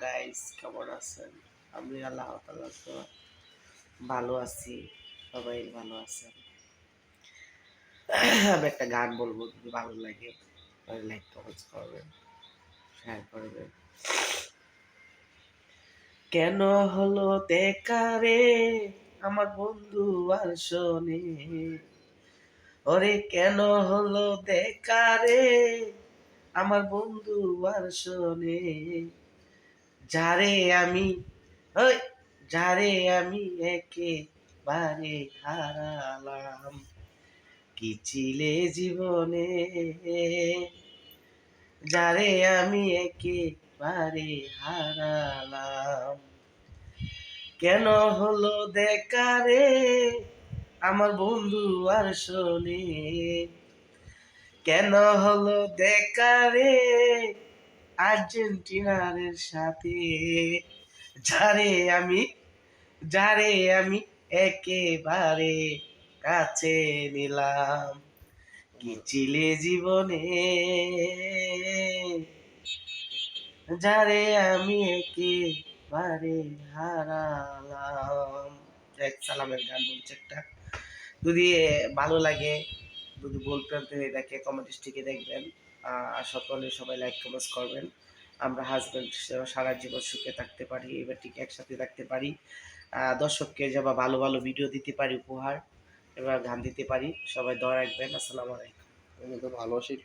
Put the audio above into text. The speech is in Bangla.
গাইস, কেমন আছেন? আমি আল্লাহ তাআলার দোয়া ভালো আছি। সবাই ভালো আছেন। আমি একটা গান বলবো, যদি ভালো লাগে লাইক কমেন্টস করবেন, শেয়ার করবেন। কেন হলো দেখা রে আমার বন্ধু আর শোনে, ওরে কেন হলো দেখা রে আমার বন্ধু আর শোনে, যারে আমি ওই যারে আমি একেবারে হারালাম, কি ছিলে জীবনে, যারে আমি একেবারে হারালাম। কেন হলো দেখা রে আমার বন্ধু আর শোনে, কেন হলো দেখা রে আর্জেন্টিনার সাথে, যারে আমি যারে আমি একেবারে কাছে নিলাম, কি ছিলে জীবনে, যারে আমি একেবারে হারালাম। এক সালামের গান বলছে একটা, যদি ভালো লাগে, যদি বলতেন এটাকে কমেন্ট স্টিকে দেখবেন। সকলে সবাই লাইক কমেন্টস করবেন। আমরা হাজব্যান্ড সারা জীবন সুখে থাকতে পারি, এবার ঠিক একসাথে থাকতে পারি, দর্শককে যেন ভালো ভালো ভিডিও দিতে পারি উপহার, এবার গান দিতে পারি। সবাই দোয়া রাখবেন। আসসালামু আলাইকুম। আমি তো ভালোবাসি।